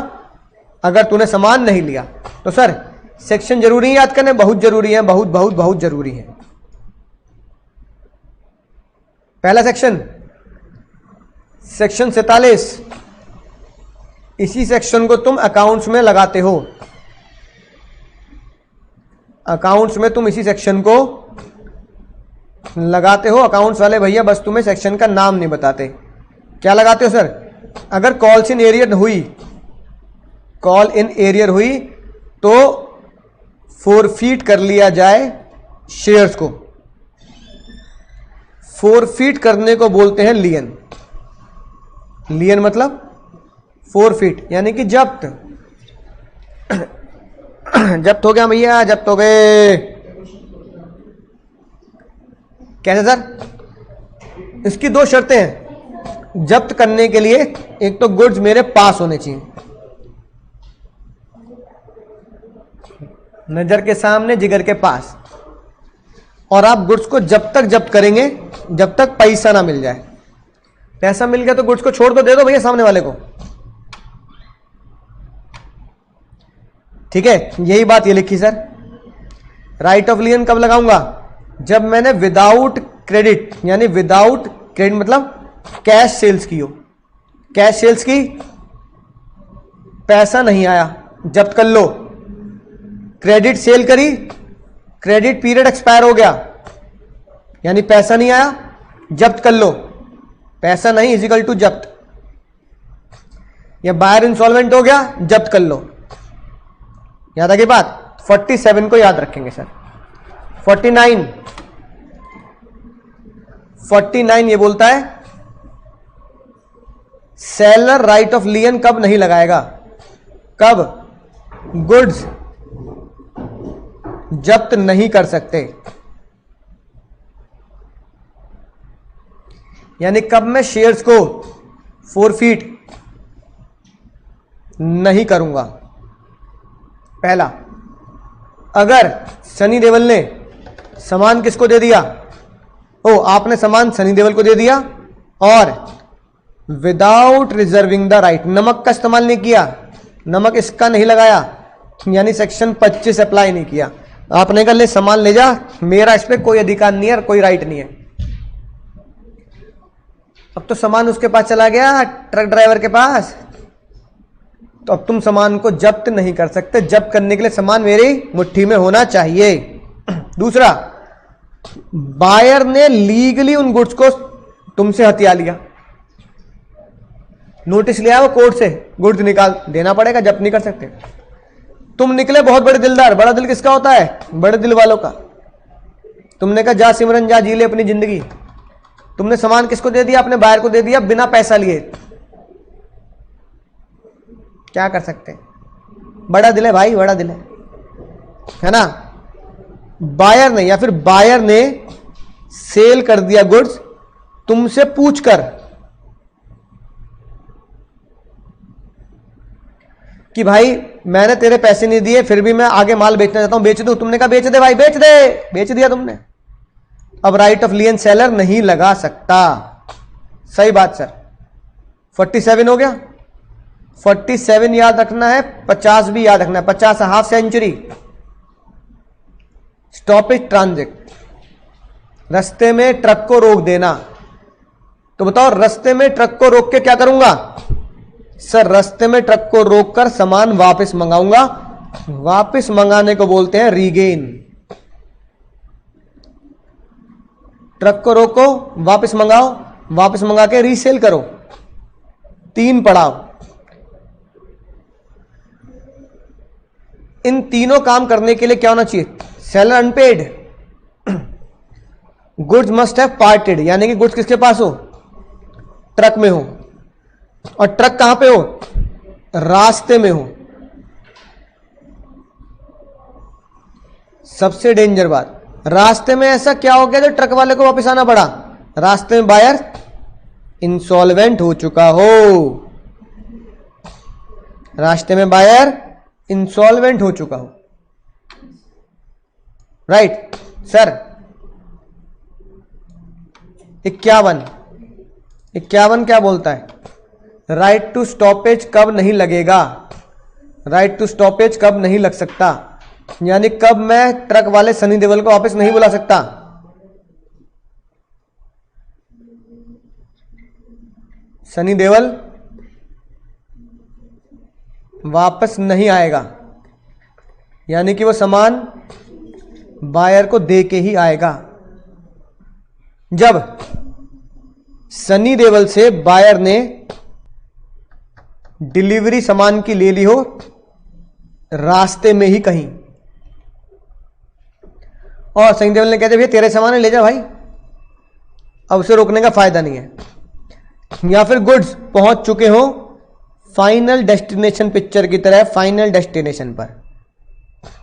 अगर तूने सामान नहीं लिया। तो सर सेक्शन जरूरी है याद करने, बहुत जरूरी है, बहुत बहुत बहुत जरूरी है। पहला सेक्शन, सेक्शन 47। इसी सेक्शन को तुम अकाउंट्स में लगाते हो, अकाउंट्स में तुम इसी सेक्शन को लगाते हो। अकाउंट्स वाले भैया बस तुम्हें सेक्शन का नाम नहीं बताते। क्या लगाते हो सर? अगर कॉल्स इन एरियर हुई, कॉल इन एरियर हुई तो फोरफीट कर लिया जाए शेयर्स को। फोरफीट करने को बोलते हैं लियन। लियन मतलब फोरफीट, यानी कि जब्त। जब्त हो गया भैया, जब्त हो गए। कैसे सर? इसकी 2 शर्तें हैं जब्त करने के लिए। एक तो गुड्स मेरे पास होने चाहिए, नजर के सामने, जिगर के पास। और आप गुड्स को जब तक जब्त करेंगे जब तक पैसा ना मिल जाए। पैसा मिल गया तो गुड्स को छोड़ दो, दे दो भैया सामने वाले को। ठीक है, यही बात ये लिखी सर। राइट ऑफ लियन कब लगाऊंगा? जब मैंने विदाउट क्रेडिट, यानी विदाउट क्रेडिट मतलब कैश सेल्स की हो। कैश सेल्स की, पैसा नहीं आया, जब्त कर लो। क्रेडिट सेल करी, क्रेडिट पीरियड एक्सपायर हो गया, यानी पैसा नहीं आया, जब्त कर लो। पैसा नहीं इजिकल टू जब्त। या बायर इंसॉल्वेंट हो गया, जब्त कर लो। याद आ गई बात? 47 को याद रखेंगे सर। 49 ये बोलता है सेलर राइट ऑफ लियन कब नहीं लगाएगा? कब? गुड्स जब्त नहीं कर सकते, यानी कब मैं शेयर्स को फोरफीट नहीं करूंगा। पहला, अगर सनी देओल ने सामान किसको दे दिया? आपने सामान सनी देओल को दे दिया और विदाउट रिजर्विंग द राइट, नमक का इस्तेमाल नहीं किया, नमक इसका नहीं लगाया, यानी सेक्शन 25 अप्लाई नहीं किया। आपने कहा ले सामान ले जा, मेरा इस पर कोई अधिकार नहीं है, कोई राइट नहीं है। अब तो सामान उसके पास चला गया, ट्रक ड्राइवर के पास, तो अब तुम सामान को जब्त नहीं कर सकते। जब्त करने के लिए सामान मेरी मुट्ठी में होना चाहिए। दूसरा, बायर ने लीगली उन गुड्स को तुमसे हथिया लिया, नोटिस लिया वो कोर्ट से, गुड्स निकाल देना पड़ेगा, जब्त नहीं कर सकते। तुम निकले बहुत बड़े दिलदार। बड़ा दिल किसका होता है? बड़े दिल वालों का। तुमने कहा जा सिमरन जा, जी ले अपनी जिंदगी। तुमने सामान किसको दे दिया? अपने बायर को दे दिया, बिना पैसा लिए। क्या कर सकते? बड़ा दिल है भाई, बड़ा दिल है ना। बायर ने या फिर बायर ने सेल कर दिया गुड्स तुमसे पूछकर, कि भाई मैंने तेरे पैसे नहीं दिए फिर भी मैं आगे माल बेचना चाहता हूं, बेच दूं। तुमने कहा बेच दे भाई, बेच दे, बेच दिया तुमने। अब राइट ऑफ लियन सेलर नहीं लगा सकता। सही बात सर। 47 हो गया। 47 याद रखना है, 50 भी याद रखना है। 50 हाफ सेंचुरी। स्टॉपेज ट्रांजिट, रास्ते में ट्रक को रोक देना। तो बताओ रास्ते में ट्रक को रोक के क्या करूंगा सर? रास्ते में ट्रक को रोककर सामान वापस मंगाऊंगा। वापस मंगाने को बोलते हैं रीगेन। ट्रक को रोको, वापस मंगाओ, वापस मंगा के रीसेल करो। 3 पड़ाव। इन तीनों काम करने के लिए क्या होना चाहिए? Seller unpaid, goods must have parted, यानी कि गुड्स किसके पास हो? ट्रक में हो। और ट्रक कहां पे हो? रास्ते में हो। सबसे डेंजर बात, रास्ते में ऐसा क्या हो गया जो ट्रक वाले को वापस आना पड़ा? रास्ते में बायर इंसॉल्वेंट हो चुका हो। रास्ते में बायर इंसॉल्वेंट हो चुका हो। Right sir. 51 क्या बोलता है? राइट टू स्टॉपेज कब नहीं लगेगा? राइट टू स्टॉपेज कब नहीं लग सकता? यानी कब मैं ट्रक वाले सनी देओल को वापस नहीं बुला सकता? सनी देओल वापस नहीं आएगा, यानी कि वो सामान बायर को दे के ही आएगा। जब सनी देओल से बायर ने डिलीवरी सामान की ले ली हो रास्ते में ही कहीं, और सनी देओल ने कहते भैया तेरे सामान ले जा भाई, अब उसे रोकने का फायदा नहीं है। या फिर गुड्स पहुंच चुके हो फाइनल डेस्टिनेशन, पिक्चर की तरह फाइनल डेस्टिनेशन पर,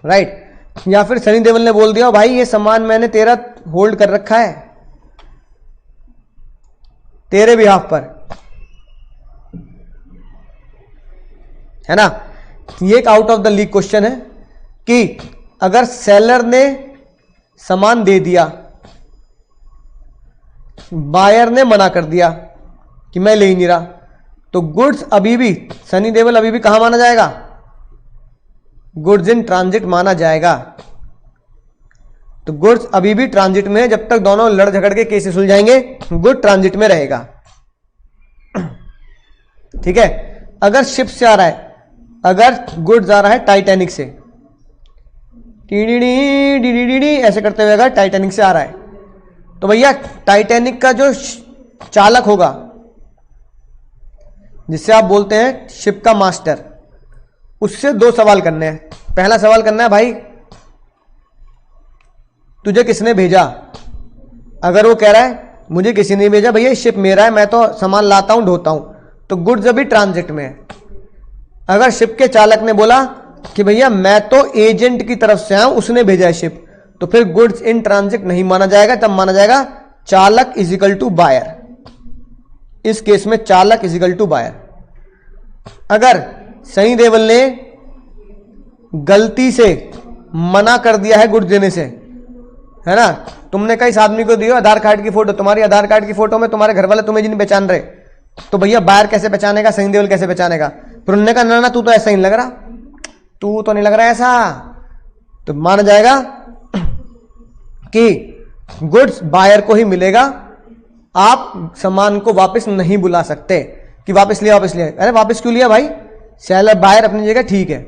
राइट। या फिर सनी देओल ने बोल दिया भाई ये सामान मैंने तेरा होल्ड कर रखा है तेरे बिहाफ पर, है ना। ये एक out of the league question है कि अगर सेलर ने सामान दे दिया, बायर ने मना कर दिया कि मैं ले ही नहीं रहा, तो गुड्स अभी भी, सनी देओल अभी भी कहां माना जाएगा? गुड्स इन ट्रांजिट माना जाएगा। तो गुड्स अभी भी ट्रांजिट में है, जब तक दोनों लड़ झगड़ के केस सुलझाएंगे गुड ट्रांजिट में रहेगा। ठीक है। अगर शिप से आ रहा है, अगर गुड्स आ रहा है टाइटैनिक से, डी ऐसे करते हुए अगर टाइटैनिक से आ रहा है, तो भैया टाइटैनिक का जो चालक होगा, जिससे आप बोलते हैं शिप का मास्टर, उससे 2 सवाल करने हैं। पहला सवाल करना है भाई तुझे किसने भेजा? अगर वो कह रहा है मुझे किसी ने भेजा, भैया शिप मेरा है, मैं तो सामान लाता हूं ढोता हूं, तो गुड्स अभी ट्रांजिट में है। अगर शिप के चालक ने बोला कि भैया मैं तो एजेंट की तरफ से आया हूं, उसने भेजा है शिप, तो फिर गुड्स इन ट्रांजिट नहीं माना जाएगा, तब माना जाएगा चालक इज इक्वल टू बायर। इस केस में चालक इज इक्वल टू बायर। अगर सनी देओल ने गलती से मना कर दिया है गुड्स देने से, है ना, तुमने कहा इस आदमी को दियो आधार कार्ड की फोटो, तुम्हारी आधार कार्ड की फोटो में तुम्हारे घर वाले तुम्हें जी नहीं पहचान रहे, तो भैया बायर कैसे पहचानेगा, सनी देओल कैसे पहचानेगा? फिर उन्होंने कहा ना ना तू तो ऐसा ही लग रहा, तू तो नहीं लग रहा ऐसा, तो माना जाएगा कि गुड्स बायर को ही मिलेगा, आप सामान को वापस नहीं बुला सकते कि वापस लिया वापस लिया। अरे वापस क्यों लिया भाई? सेलर बायर अपनी जगह ठीक है,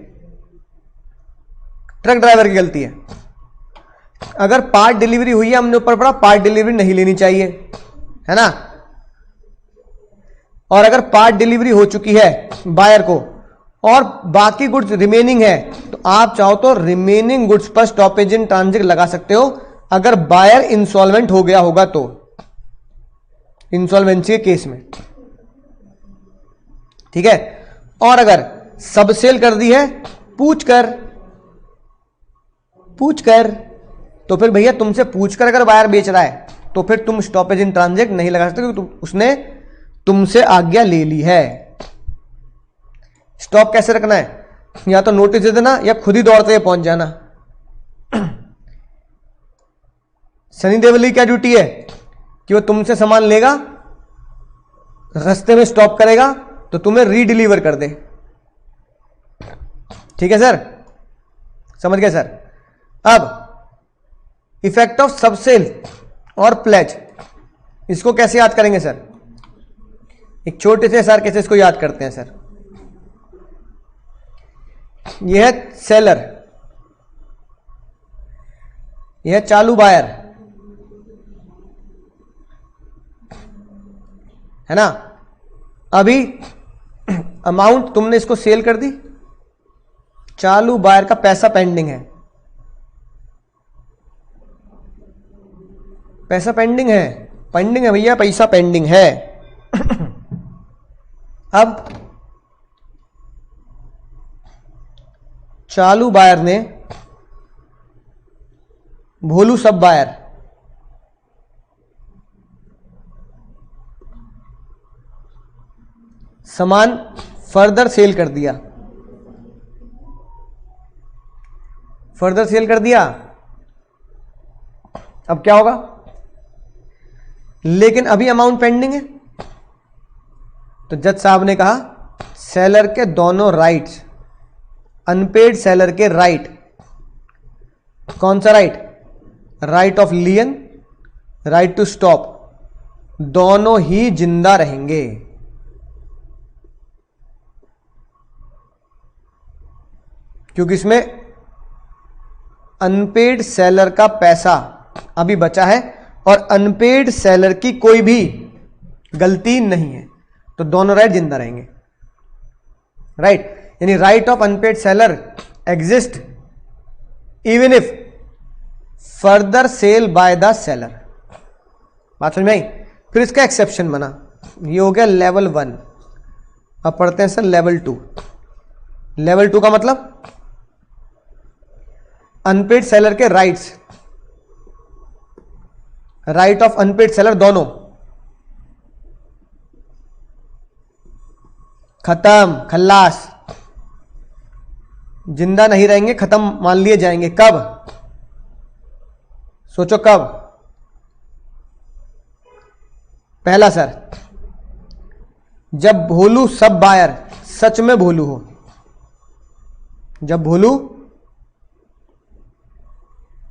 ट्रक ड्राइवर की गलती है। अगर पार्ट डिलीवरी हुई है, हमने ऊपर पढ़ा पार्ट डिलीवरी नहीं लेनी चाहिए, है ना। और अगर पार्ट डिलीवरी हो चुकी है बायर को और बाकी गुड्स रिमेनिंग है, तो आप चाहो तो रिमेनिंग गुड्स पर स्टॉपेज इन ट्रांजिट लगा सकते हो, अगर बायर इंसॉल्वेंट हो गया होगा तो, इंसॉल्वेंसी के केस में, ठीक है। और अगर सब सेल कर दी है पूछ कर, तो फिर भैया तुमसे पूछकर अगर बायर बेच रहा है तो फिर तुम स्टॉपेज इन ट्रांजिट नहीं लगा सकते, क्योंकि उसने तुमसे आज्ञा ले ली है। स्टॉप कैसे रखना है? या तो नोटिस दे देना या खुद ही दौड़ते हुए पहुंच जाना। सनी देओल की क्या ड्यूटी है कि वो तुमसे सामान लेगा, रास्ते में स्टॉप करेगा तो तुम्हें रीडिलीवर कर दे। ठीक है सर, समझ गए सर। अब इफेक्ट ऑफ सबसेल और प्लेज, इसको कैसे याद करेंगे सर? एक छोटे से सर कैसे इसको याद करते हैं सर? यह है सेलर, यह है चालू बायर, है ना। अभी अमाउंट तुमने इसको सेल कर दी, चालू बायर का पैसा पेंडिंग है, पैसा पेंडिंग है, पेंडिंग है भैया, पैसा पेंडिंग है। अब चालू बायर ने भोलू सब बायर सामान फर्दर सेल कर दिया, फर्दर सेल कर दिया। अब क्या होगा? लेकिन अभी अमाउंट पेंडिंग है, तो जज साहब ने कहा सेलर के दोनों राइट्स, अनपेड सेलर के राइट, कौन सा right? Right of lien, right to stop, दोनों ही जिंदा रहेंगे। क्योंकि इसमें अनपेड सेलर का पैसा अभी बचा है और अनपेड सेलर की कोई भी गलती नहीं है, तो दोनों राइट जिंदा रहेंगे। राइट, यानी right of unpaid seller exist even if further sale by the seller. बात समझ में आई? फिर इसका एक्सेप्शन बना, ये हो गया लेवल 1। अब पढ़ते हैं सर लेवल 2। लेवल 2 का मतलब अनपेड सेलर के rights, right of unpaid seller दोनों खत्म, खल्लास, जिंदा नहीं रहेंगे, खत्म मान लिए जाएंगे। कब? सोचो कब? पहला सर, जब भोलू सब बायर सच में भोलू हो, जब भोलू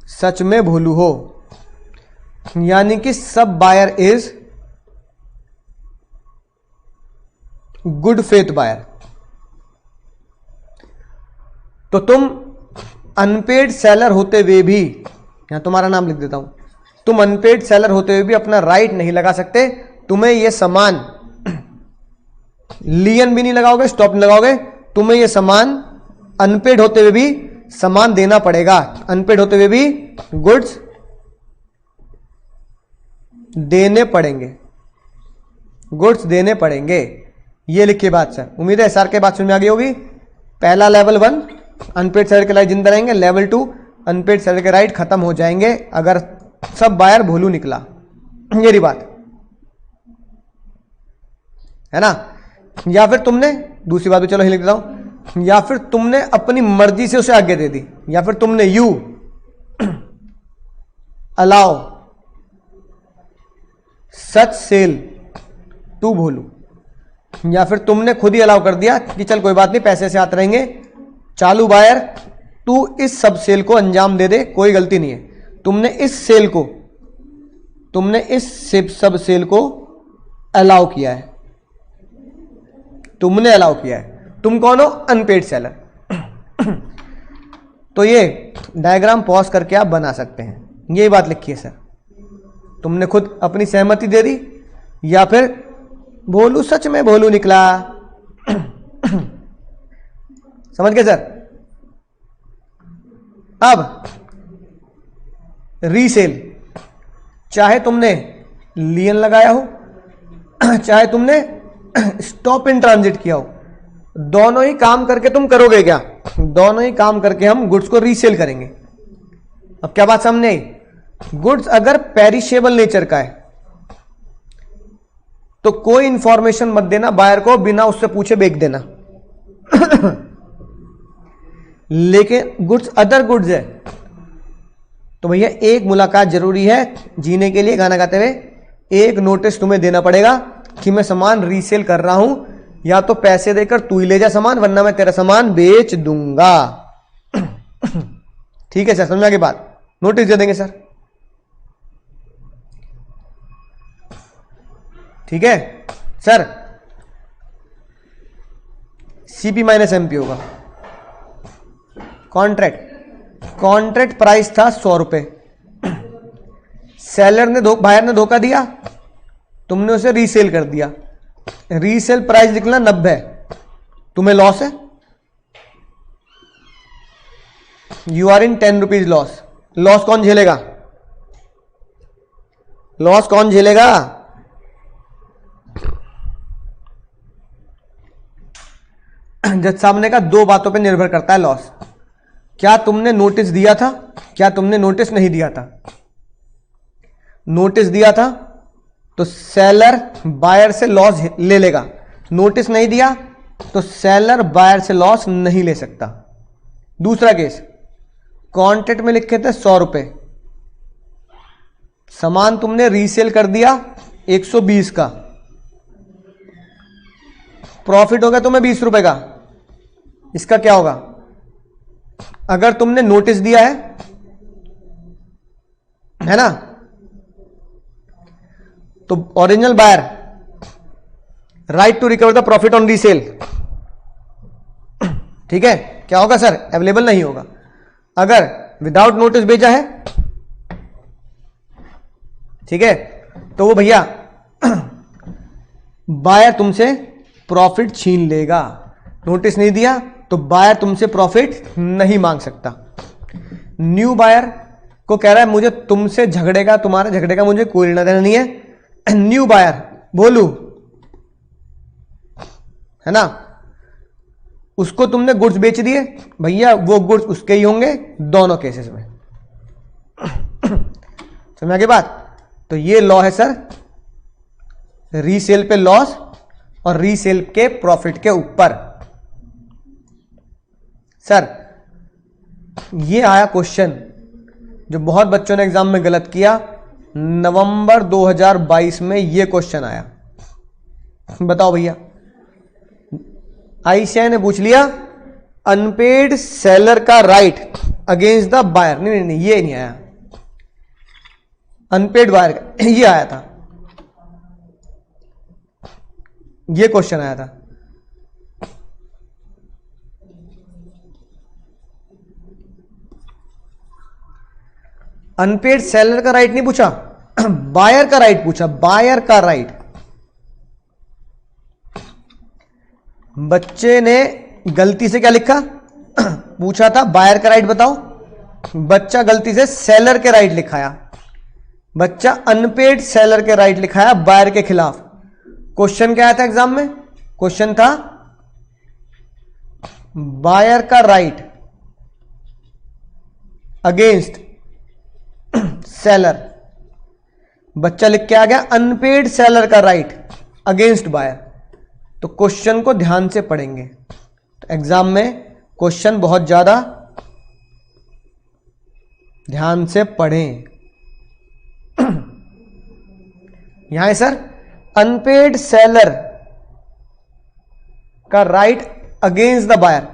सच में भोलू हो, यानी कि सब buyer is good faith buyer. तो तुम अनपेड सेलर होते हुए भी, यहां तुम्हारा नाम लिख देता हूं, तुम अनपेड सेलर होते हुए भी अपना राइट नहीं लगा सकते। तुम्हें यह सामान, लियन भी नहीं लगाओगे, स्टॉप नहीं लगाओगे, तुम्हें यह सामान अनपेड होते हुए भी सामान देना पड़ेगा, अनपेड होते हुए भी गुड्स देने पड़ेंगे, गुड्स देने पड़ेंगे। ये लिखिए बात सर। उम्मीद है एसआर के बात समझ में आ गई होगी। पहला लेवल 1 अनपेड सेलर के राइट जिंदा रहेंगे, लेवल 2 अनपेड सेलर के राइट खत्म हो जाएंगे अगर सब बायर भोलू निकला। ये रही बात, है ना। या फिर तुमने दूसरी बात भी चलो लिख देता हूं, या फिर तुमने अपनी मर्जी से उसे आगे दे दी, या फिर तुमने you allow such sale to Bholu, या फिर तुमने खुद ही अलाउ कर दिया कि चल कोई बात नहीं, पैसे से आते रहेंगे, चालू बायर तू इस सब सेल को अंजाम दे दे, कोई गलती नहीं है। तुमने इस सेल को, तुमने इस सब सेल को अलाउ किया है, तुमने अलाउ किया है। तुम कौन हो? Unpaid seller. तो ये डायग्राम पॉज करके आप बना सकते हैं। ये बात लिखिए सर, तुमने खुद अपनी सहमति दे दी या फिर भोलू सच में भोलू निकला। समझ गए सर। अब रीसेल, चाहे तुमने लियन लगाया हो, चाहे तुमने स्टॉप इन ट्रांजिट किया हो, दोनों ही काम करके तुम करोगे क्या? दोनों ही काम करके हम गुड्स को रीसेल करेंगे। अब क्या बात सामने आई? गुड्स अगर पेरिशेबल नेचर का है तो कोई इंफॉर्मेशन मत देना बायर को, बिना उससे पूछे बेच देना। लेकिन गुड्स अदर गुड्स है, तो भैया एक मुलाकात जरूरी है जीने के लिए। गाना गाते हुए, एक नोटिस तुम्हें देना पड़ेगा कि मैं सामान रीसेल कर रहा हूं, या तो पैसे देकर तू ही ले जा सामान, वरना मैं तेरा सामान बेच दूंगा। ठीक है सर, समझा की बात? नोटिस दे देंगे सर। ठीक है सर, सीपी माइनस एमपी होगा। कॉन्ट्रैक्ट प्राइस था 100 रुपए, बायर ने धोखा दिया, तुमने उसे रीसेल कर दिया, रीसेल प्राइस निकला 90, तुम्हें लॉस है, you are in 10 rupees loss. Loss कौन झेलेगा? लॉस कौन झेलेगा? जज साहब ने कहा 2 बातों पे निर्भर करता है लॉस। क्या तुमने नोटिस दिया था, क्या तुमने नोटिस नहीं दिया था? नोटिस दिया था तो सेलर बायर से लॉस ले लेगा, नोटिस नहीं दिया तो सेलर बायर से लॉस नहीं ले सकता। दूसरा केस, कॉन्ट्रैक्ट में लिखे थे 100 रुपए, सामान तुमने रीसेल कर दिया 120 का, प्रॉफिट हो गया तुम्हें 20 रुपए का। इसका क्या होगा? अगर तुमने नोटिस दिया है ना, तो original buyer right to recover the profit on resale. ठीक है, क्या होगा सर? अवेलेबल नहीं होगा। अगर विदाउट नोटिस भेजा है, ठीक है, तो वो भैया बायर तुमसे प्रॉफिट छीन लेगा। नोटिस नहीं दिया तो बायर तुमसे प्रॉफिट नहीं मांग सकता। न्यू बायर को कह रहा है मुझे तुमसे झगड़े का, तुम्हारे झगड़े का मुझे कोई लेना देना नहीं है। न्यू बायर बोलू, है ना, उसको तुमने गुड्स बेच दिए, भैया वो गुड्स उसके ही होंगे दोनों केसेस में। समझ आगे बात? तो ये लॉ है सर, रीसेल पे लॉस और रीसेल के प्रॉफिट के ऊपर। सर ये आया क्वेश्चन जो बहुत बच्चों ने एग्जाम में गलत किया, नवंबर 2022 में ये क्वेश्चन आया। बताओ भैया, आईसीआई ने पूछ लिया अनपेड सेलर का राइट अगेंस्ट द बायर। नहीं, ये नहीं आया, अनपेड बायर का ये आया था, ये क्वेश्चन आया था। अनपेड सेलर का राइट नहीं पूछा, बायर का राइट पूछा, बायर का राइट। बच्चे ने गलती से क्या लिखा? पूछा था बायर का राइट बताओ, बच्चा गलती से सेलर के राइट लिखाया, बच्चा अनपेड सेलर के राइट लिखाया बायर के खिलाफ। क्वेश्चन क्या आया था एग्जाम में? क्वेश्चन था बायर का राइट अगेंस्ट सेलर, बच्चा लिख के आ गया अनपेड सेलर का राइट अगेंस्ट बायर। तो क्वेश्चन को ध्यान से पढ़ेंगे, तो एग्जाम में क्वेश्चन बहुत ज्यादा ध्यान से पढ़ें। यहां है सर, अनपेड सेलर का राइट अगेंस्ट द बायर।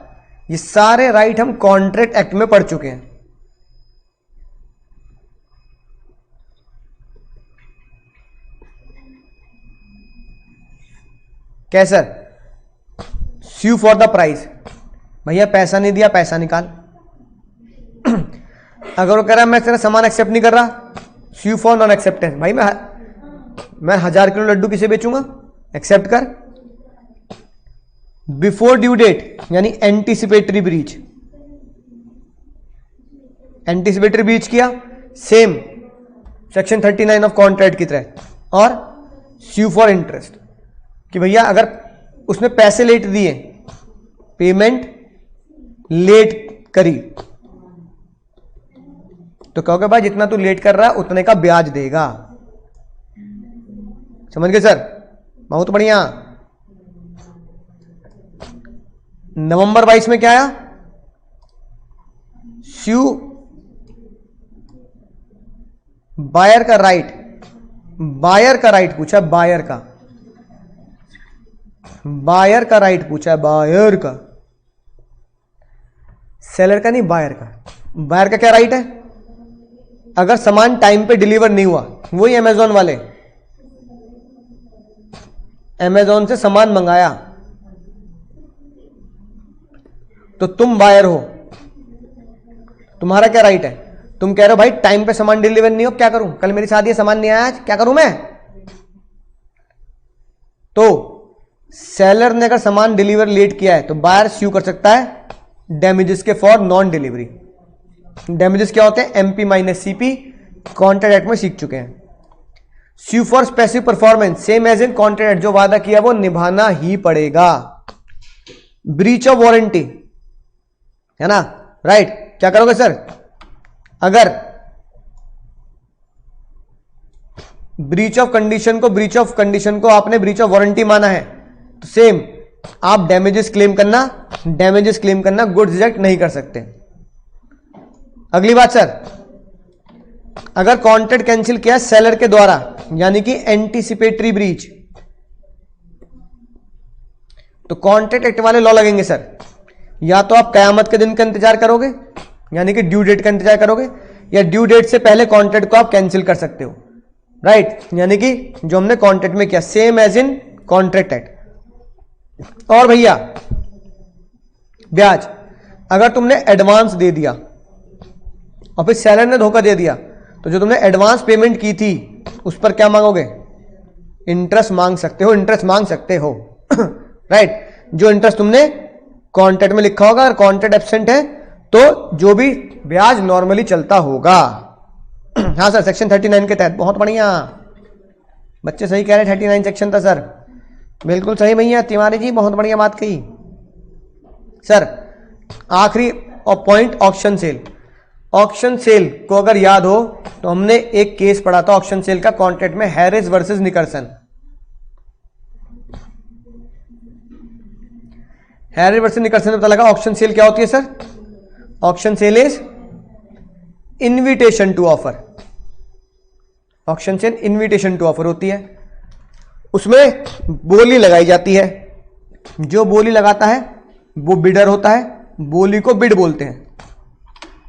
ये सारे राइट हम कॉन्ट्रैक्ट एक्ट में पढ़ चुके हैं। कैसे? स्यू फॉर द प्राइस, भैया पैसा नहीं दिया, पैसा निकाल। अगर वो कह रहा है मैं तेरा सामान एक्सेप्ट नहीं कर रहा, स्यू फॉर नॉन एक्सेप्टेंस, भाई मैं 1000 किलो लड्डू किसे बेचूंगा? एक्सेप्ट कर। बिफोर ड्यू डेट यानी एंटीसिपेटरी ब्रीच, एंटीसिपेटरी ब्रीच किया, सेम सेक्शन 39 ऑफ कॉन्ट्रैक्ट की तरह। और स्यू फॉर इंटरेस्ट कि भैया अगर उसने पैसे लेट दिए, पेमेंट लेट करी, तो कहोगे भाई जितना तू लेट कर रहा है उतने का ब्याज देगा। समझ गए सर? बहुत बढ़िया। नवंबर 22 में क्या आया? स्यू बायर का राइट, बायर का राइट पूछा, बायर का, बायर का राइट पूछा है, बायर का, सेलर का नहीं, बायर का। बायर का क्या राइट है? अगर सामान टाइम पे डिलीवर नहीं हुआ, वही अमेजोन वाले, अमेजोन से सामान मंगाया तो तुम बायर हो, तुम्हारा क्या राइट है? तुम कह रहे हो भाई टाइम पे सामान डिलीवर नहीं हो, क्या करूं, कल मेरी शादी है सामान नहीं आया आज, क्या करूं मैं? तो सेलर ने अगर सामान डिलीवर लेट किया है तो बायर स्यू कर सकता है डैमेजेस के फॉर नॉन डिलीवरी। डैमेजेस क्या होते हैं? MP minus CP, contract act में सीख चुके हैं। Sue for specific performance, same as in contract, जो वादा किया वो निभाना ही पड़ेगा। ब्रीच ऑफ वारंटी है ना, राइट? क्या करोगे सर? अगर ब्रीच ऑफ कंडीशन को आपने ब्रीच ऑफ वारंटी माना है तो सेम आप डैमेजेस क्लेम करना, गुड्स रिजेक्ट नहीं कर सकते। अगली बात सर, अगर कॉन्ट्रैक्ट कैंसिल किया सेलर के द्वारा, यानी कि एंटीसिपेटरी ब्रीच, तो कॉन्ट्रैक्ट एक्ट वाले लॉ लगेंगे सर। या तो आप कयामत के दिन का इंतजार करोगे, यानी कि ड्यू डेट का इंतजार करोगे, या ड्यू डेट से पहले कॉन्ट्रैक्ट को आप कैंसिल कर सकते हो, राइट? यानी कि जो हमने कॉन्ट्रैक्ट में किया, same as in contract act. और भैया ब्याज, अगर तुमने एडवांस दे दिया और फिर सेलर ने धोखा दे दिया, तो जो तुमने एडवांस पेमेंट की थी उस पर क्या मांगोगे? इंटरेस्ट मांग सकते हो, राइट? जो इंटरेस्ट तुमने कॉन्ट्रैक्ट में लिखा होगा, अगर कॉन्ट्रैक्ट एब्सेंट है तो जो भी ब्याज नॉर्मली चलता होगा। हाँ सर, सेक्शन 39 के तहत। बहुत बढ़िया बच्चे, सही कह रहे, 39 सेक्शन था सर, बिल्कुल सही भैया तिवारी जी, बहुत बढ़िया बात कही सर। आखिरी point, auction sale. Auction sale को अगर याद हो तो हमने एक केस पढ़ा था ऑक्शन सेल का कॉन्ट्रैक्ट में, Harris versus Nicholson. Harris versus Nicholson में पता लगा ऑक्शन सेल क्या होती है sir? Auction sale is invitation to offer. Auction sale invitation to offer होती है, उसमें बोली लगाई जाती है, जो बोली लगाता है वो बिडर होता है, बोली को बिड बोलते हैं।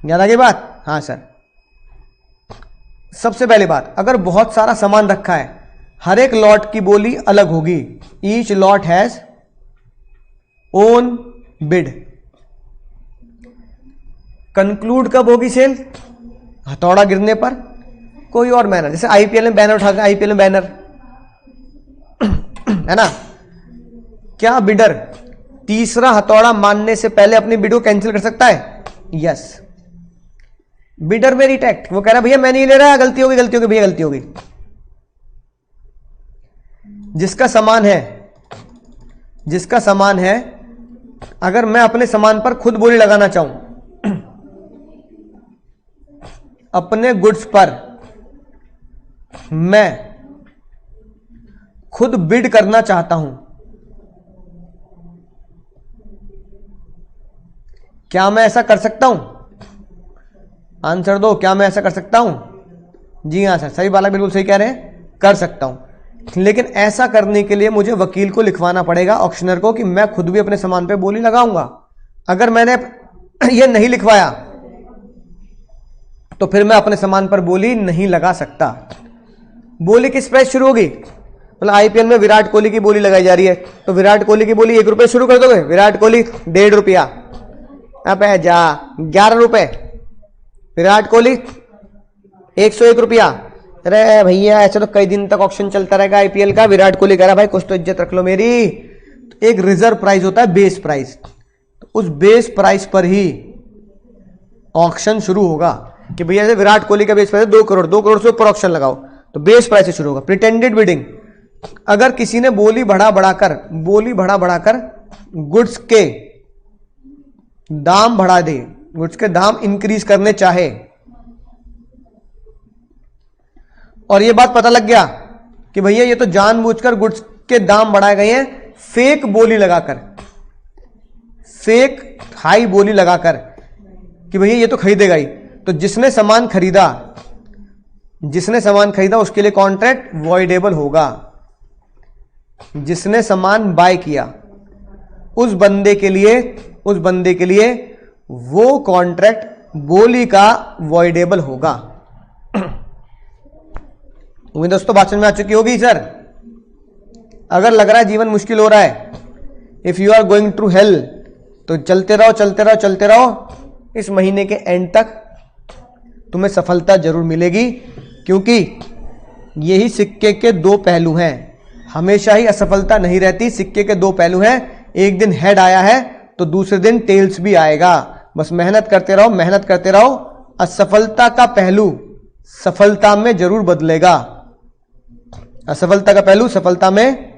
याद आ गई बात? हाँ सर। सबसे पहली बात, अगर बहुत सारा सामान रखा है, हर एक लॉट की बोली अलग होगी। Each lot has own bid. Conclude कब होगी सेल? हथौड़ा गिरने पर, कोई और मैनर, जैसे आईपीएल में बैनर उठा, आईपीएल में बैनर है ना, क्या बिडर तीसरा हथौड़ा मारने से पहले अपनी बिड को कैंसिल कर सकता है? यस। बिडर में रिटेक्ट, वो कह रहा भैया मैं नहीं ले रहा, गलती होगी भैया, गलती होगी। जिसका सामान है, अगर मैं अपने सामान पर खुद बोली लगाना चाहूं, अपने गुड्स पर मैं खुद बिड करना चाहता हूं, क्या मैं ऐसा कर सकता हूं? आंसर दो, क्या मैं ऐसा कर सकता हूं? जी हाँ सर, सही बालक बिल्कुल सही कह रहे हैं, कर सकता हूं। लेकिन ऐसा करने के लिए मुझे वकील को लिखवाना पड़ेगा, ऑक्शनर को, कि मैं खुद भी अपने सामान पे बोली लगाऊंगा। अगर मैंने ये नहीं लिखवाया तो फिर मैं अपने सामान पर बोली नहीं लगा सकता। बोली किस प्राइस शुरू होगी? मतलब आईपीएल में विराट कोहली की बोली लगाई जा रही है, तो विराट कोहली की बोली 1 रुपए शुरू कर दोगे, विराट कोहली 1.5 रुपया, अब जा 11 रुपए, विराट कोहली 101 रुपया। अरे भैया ऐसे तो कई दिन तक ऑक्शन चलता रहेगा आईपीएल का। विराट कोहली कह रहा भाई कुछ तो इज्जत रख लो मेरी। तो एक रिजर्व प्राइस होता है, बेस प्राइस, तो उस बेस प्राइस पर ही ऑक्शन शुरू होगा कि भैया जैसे विराट कोहली का बेस प्राइस 2 करोड़, 2 करोड़ से ऊपर ऑक्शन लगाओ, तो बेस प्राइस से शुरू होगा। प्रिटेंडेड बिडिंग, अगर किसी ने बोली बढ़ा बढ़ाकर गुड्स के दाम बढ़ा दे, गुड्स के दाम इंक्रीज करने चाहे, और ये बात पता लग गया कि भैया ये तो जानबूझकर गुड्स के दाम बढ़ाए गए हैं, फेक बोली लगाकर, फेक हाई बोली लगाकर, कि भैया ये तो खरीदेगा ही, तो जिसने सामान खरीदा उसके लिए कॉन्ट्रैक्ट वॉइडेबल होगा। जिसने सामान बाय किया उस बंदे के लिए वो कॉन्ट्रैक्ट बोली का वॉइडेबल होगा। उम्मीद दोस्तों बात समझ में आ चुकी होगी सर। अगर लग रहा है जीवन मुश्किल हो रहा है, if you are going to hell, तो चलते रहो। इस महीने के एंड तक तुम्हें सफलता जरूर मिलेगी, क्योंकि यही सिक्के के दो पहलू हैं। हमेशा ही असफलता नहीं रहती, सिक्के के दो पहलू हैं। एक दिन हेड आया है तो दूसरे दिन टेल्स भी आएगा। बस मेहनत करते रहो। असफलता का पहलू सफलता में जरूर बदलेगा। असफलता का पहलू सफलता में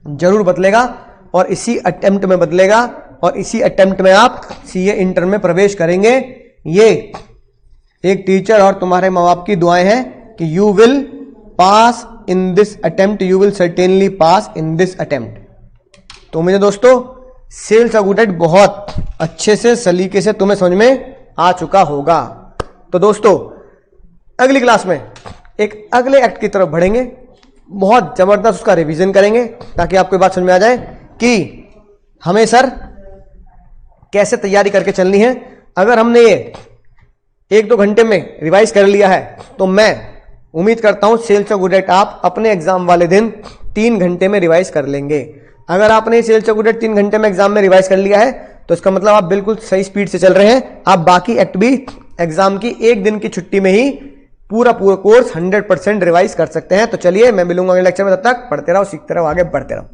जरूर बदलेगा और इसी अटेम्प्ट में बदलेगा, और इसी अटेम्प्ट में आप सीए इंटर में प्रवेश करेंगे। ये एक टीचर और तुम्हारे माँ बाप की दुआएं हैं कि you will pass in this attempt, you will certainly pass in this attempt. तो मुझे दोस्तों सेल्स ऑडिट बहुत अच्छे से सलीके से तुम्हें समझ में आ चुका होगा। तो दोस्तों अगली क्लास में एक अगले एक्ट की तरफ बढ़ेंगे, बहुत जबरदस्त उसका रिवीजन करेंगे, ताकि आपको बात समझ में आ जाए कि हमें सर कैसे तैयारी करके चलनी है। अगर हमने ये 1-2 घंटे में रिवाइज कर लिया है तो मैं उम्मीद करता हूं सेल्स ऑडिट आप अपने एग्जाम वाले दिन 3 घंटे में रिवाइज कर लेंगे। अगर आपने सेल्स ऑडिट 3 घंटे में एग्जाम में रिवाइज कर लिया है तो इसका मतलब आप बिल्कुल सही स्पीड से चल रहे हैं। आप बाकी एक्ट भी एग्जाम की 1 दिन की छुट्टी में ही पूरा कोर्स 100% रिवाइज कर सकते हैं। तो चलिए मैं मिलूंगा अगले लेक्चर में, तब तक पढ़ते रहो, सीखते रहो, आगे बढ़ते रहो।